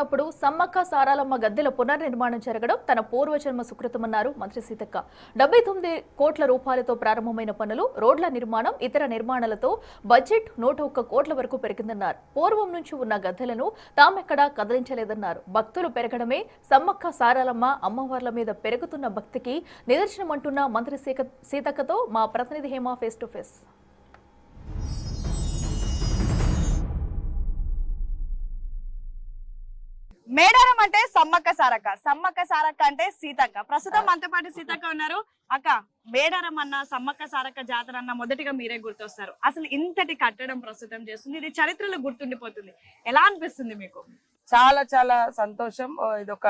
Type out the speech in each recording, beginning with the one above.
అప్పుడు సమ్మక్క సారాలమ్మ గద్దెల పునర్నిర్మాణం జరగడం తన పూర్వజన్మ సుకృతమన్నారు మంత్రి సీతక్క. 79 కోట్ల రూపాయలతో ప్రారంభమైన పనులు, రోడ్ల నిర్మాణం, ఇతర నిర్మాణాలతో బడ్జెట్ 101 కోట్ల వరకు పెరిగిందన్నారు. పూర్వం నుంచి ఉన్న గద్దెలను తామెక్కడా కదిలించలేదన్నారు. భక్తులు పెరగడమే సమ్మక్క సారాలమ్మ అమ్మవార్ల మీద పెరుగుతున్న భక్తికి నిదర్శనమంటున్న మంత్రి సీతక్కతో మా ప్రతినిధి Hema face to face. Medaram అంటే సమ్మక్క సారక్క, సమ్మక్క సారక్క అంటే సీతక్క. ప్రస్తుతం మనతో పాటు సీతక్క ఉన్నారు. అక్క, మేడారం అన్న సమ్మక్క సారక్క జాతర అన్న మొదటిగా మీరే గుర్తొస్తారు. అసలు ఇంతటి కట్టడం ప్రస్తుతం చేస్తుంది, ఇది చరిత్రలో గుర్తుండిపోతుంది. ఎలా అనిపిస్తుంది మీకు? చాలా చాలా సంతోషం. ఇదొక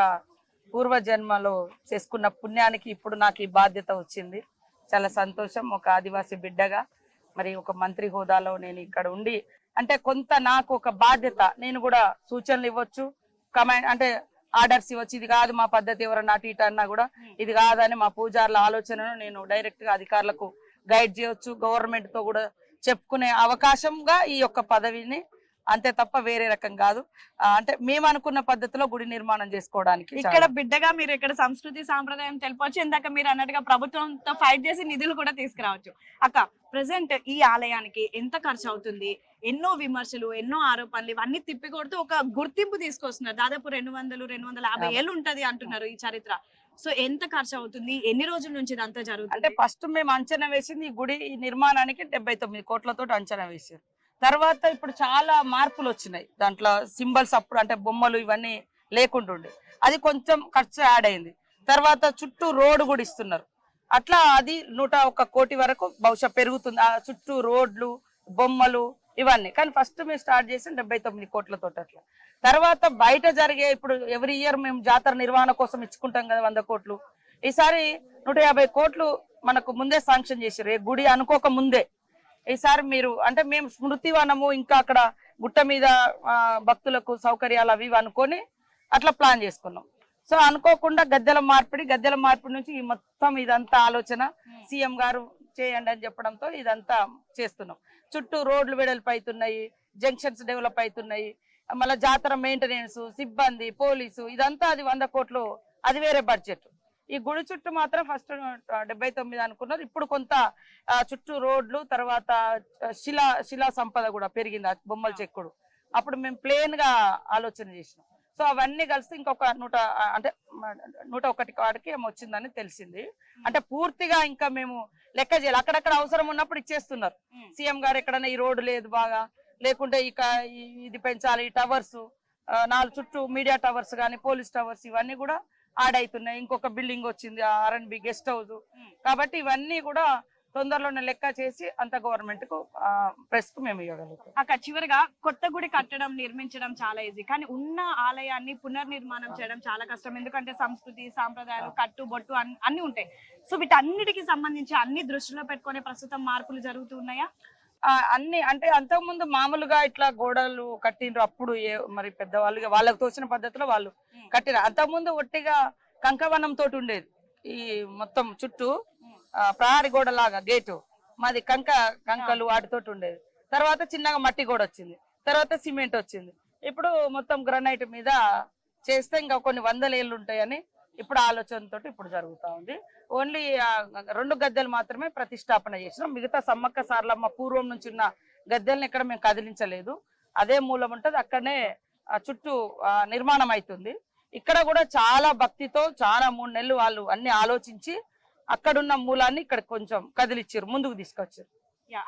పూర్వజన్మలో చేసుకున్న పుణ్యానికి ఇప్పుడు నాకు ఈ బాధ్యత వచ్చింది. చాలా సంతోషం. ఒక ఆదివాసీ బిడ్డగా మరి ఒక మంత్రి హోదాలో నేను ఇక్కడ ఉండి అంటే కొంత నాకు ఒక బాధ్యత, నేను కూడా సూచనలు ఇవ్వచ్చు, కమాండ్ అంటే ఆర్డర్స్ ఇవ్వచ్చు. ఇది కాదు మా పద్ధతి, ఎవరన్నా అటు ఇటు అన్నా కూడా ఇది కాదని మా పూజారుల ఆలోచనను నేను డైరెక్ట్ గా అధికారులకు గైడ్ చేయొచ్చు, గవర్నమెంట్ తో కూడా చెప్పుకునే అవకాశంగా ఈ యొక్క పదవిని, అంతే తప్ప వేరే రకం కాదు. అంటే మేము అనుకున్న పద్ధతిలో గుడి నిర్మాణం చేసుకోవడానికి ఇక్కడ బిడ్డగా మీరు ఇక్కడ సంస్కృతి సాంప్రదాయం తెలుపవచ్చు. ఇందాక మీరు అన్నట్టుగా ప్రభుత్వంతో ఫైట్ చేసి నిధులు కూడా తీసుకురావచ్చు. అక్క, ప్రెసెంట్ ఈ ఆలయానికి ఎంత ఖర్చు అవుతుంది? ఎన్నో విమర్శలు, ఎన్నో ఆరోపణలు, ఇవన్నీ తిప్పికొడుతూ ఒక గుర్తింపు తీసుకొస్తున్నారు. దాదాపు 200-250 ఏళ్ళు ఉంటది అంటున్నారు ఈ చరిత్ర. సో ఎంత ఖర్చు అవుతుంది? ఎన్ని రోజుల నుంచి ఇదంతా జరుగుతుంది? అంటే ఫస్ట్ మేము అంచనా వేసింది ఈ గుడి నిర్మాణానికి 79 కోట్లతో అంచనా వేసారు. తర్వాత ఇప్పుడు చాలా మార్పులు వచ్చినాయి దాంట్లో. సింబల్స్ అప్పుడు అంటే బొమ్మలు ఇవన్నీ లేకుంటుండే, అది కొంచెం ఖర్చు యాడ్ అయింది. తర్వాత చుట్టూ రోడ్డు కూడా ఇస్తున్నారు. అట్లా అది 101 కోటి వరకు బహుశా పెరుగుతుంది. ఆ చుట్టూ రోడ్లు, బొమ్మలు ఇవన్నీ. కానీ ఫస్ట్ మేము స్టార్ట్ చేసి 79 కోట్లతో అట్లా. తర్వాత బయట జరిగే ఇప్పుడు ఎవ్రీ ఇయర్ మేము జాతర నిర్వహణ కోసం ఇచ్చుకుంటాం కదా 100 కోట్లు. ఈసారి 150 కోట్లు మనకు ముందే శాంక్షన్ చేశారు, గుడి అనుకోక ముందే. ఈసారి మీరు అంటే మేము స్మృతివనము ఇంకా అక్కడ గుట్ట మీద భక్తులకు సౌకర్యాలు అవి అనుకొని అట్లా ప్లాన్ చేసుకున్నాం. సో అనుకోకుండా గద్దెల మార్పిడి నుంచి ఈ మొత్తం ఇదంతా ఆలోచన సీఎం గారు చేయండి అని చెప్పడంతో ఇదంతా చేస్తున్నాం. చుట్టూ రోడ్లు వెడల్పు అవుతున్నాయి, జంక్షన్స్ డెవలప్ అవుతున్నాయి, మళ్ళీ జాతర మెయింటెనెన్స్, సిబ్బంది, పోలీసు, ఇదంతా అది 100 కోట్లు, అది వేరే బడ్జెట్. ఈ గుడి చుట్టూ మాత్రం ఫస్ట్ 79 అనుకున్నారు. ఇప్పుడు కొంత చుట్టూ రోడ్లు, తర్వాత శిలా సంపద కూడా పెరిగింది, బొమ్మల చెక్కుడు. అప్పుడు మేము ప్లేన్ గా ఆలోచన చేసినాం. సో అవన్నీ కలిసి ఇంకొక 101 కాడికి ఏమో వచ్చిందని తెలిసింది. అంటే పూర్తిగా ఇంకా మేము లెక్క చేయాలి. అక్కడక్కడ అవసరం ఉన్నప్పుడు ఇచ్చేస్తున్నారు సీఎం గారు. ఎక్కడన్నా ఈ రోడ్డు లేదు బాగా, లేకుంటే ఇక ఇది పెంచాలి, ఈ టవర్స్ 4 చుట్టూ మీడియా టవర్స్ కానీ పోలీస్ టవర్స్ ఇవన్నీ కూడా యాడ్ అవుతున్నాయి. ఇంకొక బిల్డింగ్ వచ్చింది, R&B గెస్ట్ హౌస్. కాబట్టి ఇవన్నీ కూడా తొందరలోనే లెక్క చేసి అంత గవర్నమెంట్ కు ప్రెస్ కు మేము ఇవ్వగలుగుతాం. అక్కడ చివరిగా కొత్త గుడి కట్టడం, నిర్మించడం చాలా ఈజీ, కానీ ఉన్న ఆలయాన్ని పునర్నిర్మాణం చేయడం చాలా కష్టం. ఎందుకంటే సంస్కృతి సాంప్రదాయాలు, కట్టు బొట్టు అన్ని ఉంటాయి. సో వీటన్నిటికి సంబంధించి అన్ని దృష్టిలో పెట్టుకునే ప్రస్తుతం మార్పులు జరుగుతున్నాయా? అన్ని అంటే అంతకుముందు మామూలుగా ఇట్లా గోడలు కట్టిండ్రు అప్పుడు, మరి పెద్దవాళ్ళుగా వాళ్ళకు తోచిన పద్ధతిలో వాళ్ళు కట్టిన. అంతకుముందు ఒట్టిగా కంకవనం తోటి ఉండేది ఈ మొత్తం చుట్టూ, ప్రహారీ గోడ లాగా గేటు మాది కంకలు వాటితోటి ఉండేది. తర్వాత చిన్నగా మట్టి గోడ వచ్చింది, తర్వాత సిమెంట్ వచ్చింది. ఇప్పుడు మొత్తం గ్రనైట్ మీద చేస్తే ఇంకా కొన్ని 100 ఏళ్ళు ఉంటాయని ఇప్పుడు ఆలోచనతో ఇప్పుడు జరుగుతా ఉంది. ఓన్లీ 2 గద్దెలు మాత్రమే ప్రతిష్టాపన చేసినాం. మిగతా సమ్మక్క సారలమ్మ పూర్వం నుంచి ఉన్న గద్దెలను ఇక్కడ మేము కదిలించలేదు. అదే మూలం ఉంటది, అక్కడనే చుట్టూ నిర్మాణం అవుతుంది. ఇక్కడ కూడా చాలా భక్తితో చాలా 3 నెలలు వాళ్ళు అన్ని ఆలోచించి అక్కడున్న మూలాన్ని ఇక్కడ కొంచెం కదిలిచ్చారు, ముందుకు తీసుకొచ్చారు.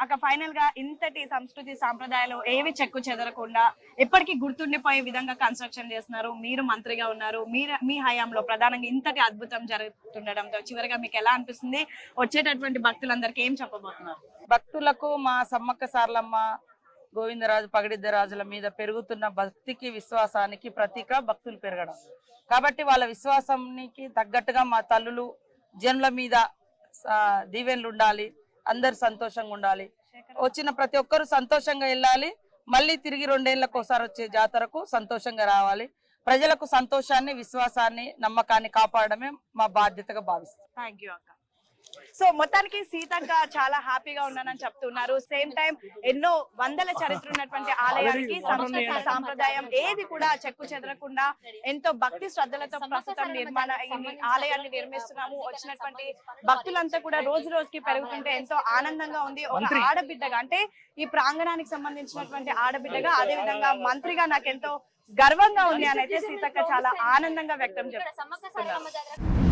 అక్కడ ఫైనల్ గా ఇంతటి సంస్కృతి సాంప్రదాయాలు ఏవి చెక్కు చెదరకుండా ఎప్పటికీ గుర్తుండిపోయే విధంగా కన్స్ట్రక్షన్ చేస్తున్నారు. మీరు మంత్రిగా ఉన్నారు, మీ హయాంలో ప్రధానంగా ఇంతటి అద్భుతం జరుగుతుండడంతో చివరిగా మీకు ఎలా అనిపిస్తుంది? వచ్చేటటువంటి భక్తులందరికీ ఏం చెప్పబోతున్నారు? భక్తులకు మా సమ్మక్క సారలమ్మ, గోవిందరాజు, పగడిద్దరాజుల మీద పెరుగుతున్న భక్తికి, విశ్వాసానికి ప్రతీక భక్తులు పెరగడం. కాబట్టి వాళ్ళ విశ్వాసానికి తగ్గట్టుగా మా తల్లులు జనుల మీద దీవెనలు ఉండాలి, అందరు సంతోషంగా ఉండాలి, వచ్చిన ప్రతి ఒక్కరు సంతోషంగా వెళ్ళాలి. మళ్ళీ తిరిగి 2 ఏళ్లకు ఒకసారి వచ్చే జాతరకు సంతోషంగా రావాలి. ప్రజలకు సంతోషాన్ని, విశ్వాసాన్ని, నమ్మకాన్ని కాపాడమే మా బాధ్యతగా భావిస్తాం. థ్యాంక్ యూ అక్క. సో మొత్తానికి సీతక్క చాలా హ్యాపీగా ఉన్నానని చెప్తున్నారు. సేమ్ టైం ఎన్నో వందల చరిత్ర ఉన్నటువంటి ఆలయానికి సంస్కృతి సాంప్రదాయం ఏది కూడా చెక్కు చెదరకుండా ఎంతో భక్తి శ్రద్ధలతో ప్రస్తుతం ఈ ఆలయాన్ని నిర్మిస్తున్నాము. వచ్చినటువంటి భక్తులంతా కూడా రోజు రోజుకి పెరుగుతుంటే ఎంతో ఆనందంగా ఉంది. ఒక ఆడబిడ్డగా అంటే ఈ ప్రాంగణానికి సంబంధించినటువంటి ఆడబిడ్డగా, అదే విధంగా మంత్రిగా నాకెంతో గర్వంగా ఉంది అని అయితే సీతక్క చాలా ఆనందంగా వ్యక్తం చేస్తున్నారు.